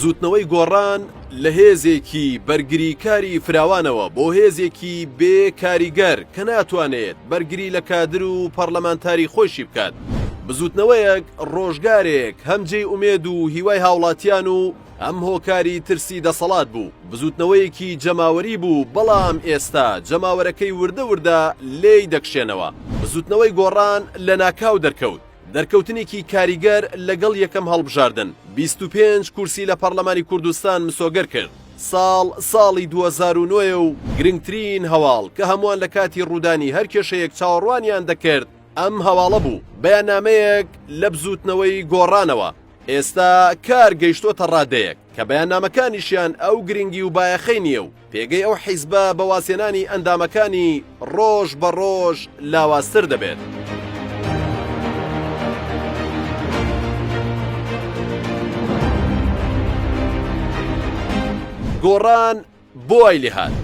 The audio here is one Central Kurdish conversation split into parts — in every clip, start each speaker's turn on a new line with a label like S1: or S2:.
S1: بزوتنەوەی گۆڕان لە هێزێکی بەرگریکاری فراوانەوە بۆ هێزێکی بێ کاریگەر کە ناتوانێت بەرگری لە کادر و پەرلەمانتاری خۆشی بکات. بزوتنەوەیەک ڕۆژگارێک هەمجێی ئومێد و هیوای هاوڵاتیان و ئەم هۆکاری ترسی دەسەڵات بوو. بزوتنەوەیەکی جەماوەری بوو، بەڵام ئێستا جەماوەرەکەی وردە وردە لێی دەکشێنەوە. بزوتنەوەی گۆڕان لە ناکاو دەرکەوت. دەرکەوتنێکی کاریگەر لەگەڵ یەکەم هەڵبژاردن 25 کورسی لە پەرلەمانی کوردستان مسۆگەر کرد. ساڵی 2009 و گرنگترین هەواڵ کە هەمووان لە کاتی ڕوودانی هەر کێشەیەک چاوەڕوانیان دەکرد ئەم هەواڵە بوو. بەیاننامەیەک لە بزوتنەوەی گۆڕانەوە. ئێستا کار گەیشتۆتە ڕادەیەک کە بەیاننامەکانیشیان ئەو گرنگی و بایەخەی نییە و پێگەی ئەو حیزبە بە واسێنانی ئەندامەکانی ڕۆژ بە ڕۆژ لاوازتر دەبێت. گۆڕان بۆ ئای لێهات.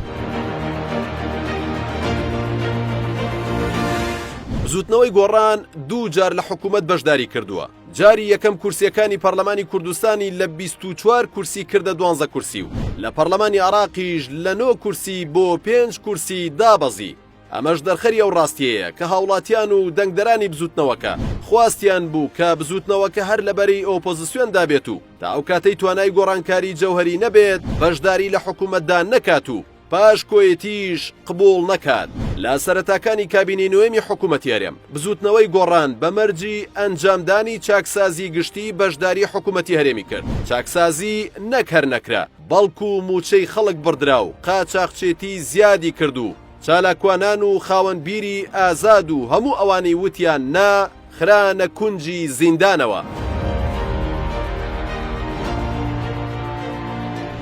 S1: بزوتنەوەی گۆڕان دوو جار لە حکوومەت بەشداری کردووە. جاری یەکەم کورسیەکانی پەرلەمانی کوردستانی لە 24 کورسی کردە 12 کورسی و لە پەرلەمانی عراقیش لە 9 کورسی بۆ 5 کورسی دابەزی. ئەمەش دەرخەری ئەو ڕاستیەیە کە هاوڵاتیان و دەنگدەرانی بزوتنەوەکە خواستیان بوو کە بزوتنەوەکە هەر لەبەری ئۆپۆزیسیۆن دابێت و تا ئەو کاتەی توانای گۆڕانکاری جەوهەری نەبێت بەشداری لە حکوومەتدا نەکات و پاش کۆیەتیش قبوڵ نەکات. لە سەرەتاکانی کابینەی نوێمی حکوومەتی هەرێم بزوتنەوەی گۆڕان بەمەرجی ئەنجامدانی چاکسازی گشتی بەشداری حکوومەتی هەرێمی کرد. چاکسازی نەک هەر نەکرا، بەڵکو و موچەی خەڵک بڕدرا و قاچاقچێتی زیادی کردو. چالاکوانان و خاوەنبیری ئازاد و هەموو ئەوانەی وتیان نا خرانە کونجی زیندانەوە.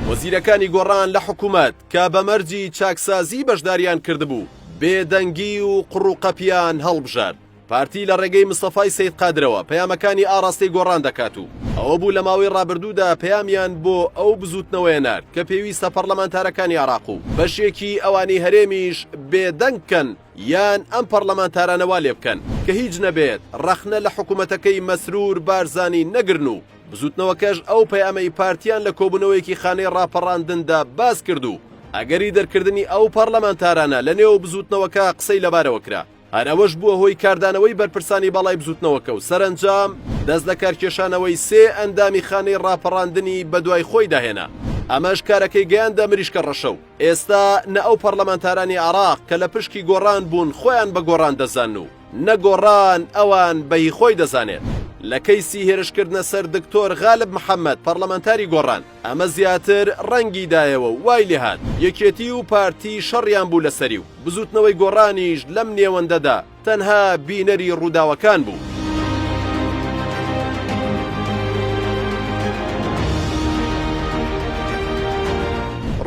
S1: وەزیرەکانی گۆڕان لە حکوومەت کە بەمەرجی چاکسازی بەشداریان کردبوو بێدەنگی و قڕوقەپیان هەڵبژارد. پارتی لە ڕێگەی مستەفای سەید قادرەوە پەیامەکانی ئاڕاستەی گۆڕان دەکات و ئەوە بوو لە ماوەی ڕابردوودا پەیامیان بۆ ئەو بزوتنەوەیە نار کە پێویستە پەرلەمانتارەکانی عراق و بەشێکی ئەوانی هەرێمیش بێدەنگکەن یان ئەم پەرلەمانتارانەوا لێ بکەن کە هیچ نەبێت ڕەخنە لە حکوومەتەکەی مەسرور بارزانی نەگرن و بزوتنەوەکەش ئەو پەیامەی پارتیان لە کۆبوونەوەیەکی خانەی ڕاپەڕاندندا باس کردو ئەگەری دەرکردنی ئەو پەرلەمانتارانە لە نێو بزوتنەوەکە قسەی لەبارەوە کرا. هەر ئەوەش بووە هۆی کاردانەوەی بەرپرسانی باڵای بزوتنەوەکە و سەرنجام دەست لە کارکێشانەوەی 3 ئەندامی خانەی ڕاپەڕاندنی بەدوای خۆی داهێنا. ئەمەش کارەکەی گەیاندە مریشکە ڕەشە و ئێستا نە ئەو پەرلەمانتارانی عراق کە لە پشکی گۆڕان بوون خۆیان بە گۆڕان دەزان و نەگۆڕان ئەوان بەهی خۆی دەزانێت. لە کەیسی هێرشکردنە سەر دکتۆر غالب محەممەد پەرلەمانتاری گۆڕان ئەمە زیاتر ڕەنگی دایەوە و وای لێهات یەکێتی و پارتی شەڕیان بوو لەسەری و بزوتنەوەی گۆڕانیش لەم نێوەندەدا تەنها بینەری ڕووداوەکان بوو.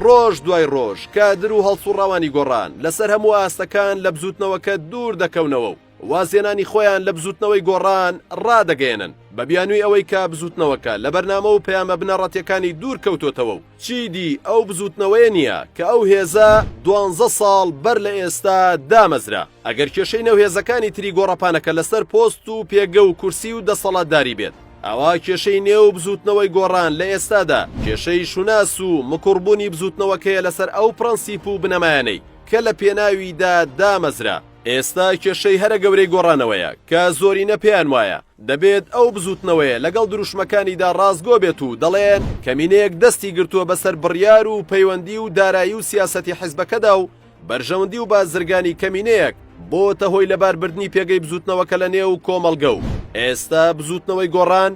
S1: ڕۆژ دوای ڕۆژ کادر و هەڵسوڕاوانی گۆڕان لەسەر هەموو ئاستەکان لە بزوتنەوەکە دوور دەکەونەوە و وازێنانی خۆیان لە بزوتنەوەی گۆڕان ڕادەگەێنن بە بیانووی ئەوەی کە بزوتنەوەکە لە بەرنامە و پەیامە بنەڕەتیەکانی دوور کەوتۆتەوە و چیدی ئەو بزوتنەوەیە نییە کە ئەو هێزە 12 ساڵ بەر لە ئێستا دامەزرا. ئەگەر کێشەی نەو هێزەکانی تری گۆڕەپانەکە لەسەر پۆست و پێگە و کورسی و دەسەڵاتداری بێت ئەوە کێشەی نێو بزوتنەوەی گۆڕان لە ئێستادا کێشەی شوناس و مکوڕبوونی بزوتنەوەکەیە لەسەر ئەو پرەنسیپ و بنەمایانەی کە لە پێناویدا دامەزرا. ئێستا کێشەی هەرە گەورەی گۆڕانەوەیە کە زۆرینە پێیان وایە دەبێت ئەو بزوتنەوەیە لەگەڵ دروشمەکانیدا ڕازگۆ بێت و دەڵێن کەمینەیەک دەستی گرتووە بەسەر بڕیار و پەیوەندی و دارایی و سیاسەتی حیزبەکەدا و بەرژەوەندی و بازرگانی کەمینەیەک بۆتە هۆی لەباربردنی پێگەی بزوتنەوەکە لە نێو کۆمەڵگە و ئێستا بزوتنەوەی گۆڕان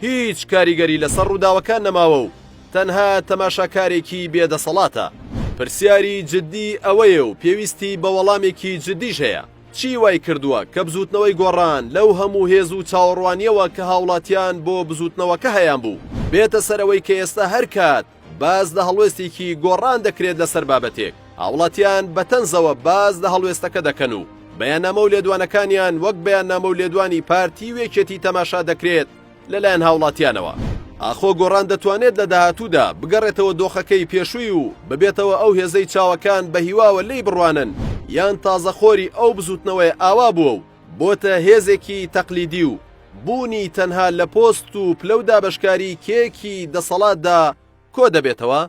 S1: هیچ کاریگەری لەسەر ڕووداوەکان نەماوە و تەنها تەماشاکارێکی بێدەسەڵاتە. پرسیاری جددی ئەوەیە و پێویستی بە وەڵامێکی جددیش هەیە. چی وای کردووە کە بزوتنەوەی گۆڕان لەو هەموو هێز و چاوەڕوانیەوە کە هاوڵاتیان بۆ بزوتنەوەکە هەیان بوو بێتە سەرەوەی کە ئێستا هەر کات باز لە هەڵوێستێکی گۆڕان دەکرێت لەسەر بابەتێک هاوڵاتیان بەتەنزەوە باز لە هەڵوێستەکە دەکەن و بەیاننامە و لێدوانەکانیان وەک بەیاننامە و لێدوانی پارتی وێکێتی تەماشا دەکرێت لەلایەن هاوڵاتیانەوە. ئاخۆ گۆڕان دەتوانێت لە داهاتوودا بگەڕێتەوە دۆخەکەی پێشووی و ببێتەوە ئەو هێزەی چاوەکان بە هیواوە لی بڕوانن یان تازەخۆری ئەو بزوتنەوەی ئاوا بووە و بۆتە هێزێکی تەقلیدی و بوونی تەنها لە پۆست و پلە و دابەشکاری کێکی دەسەڵاتدا کۆ دەبێتەوە؟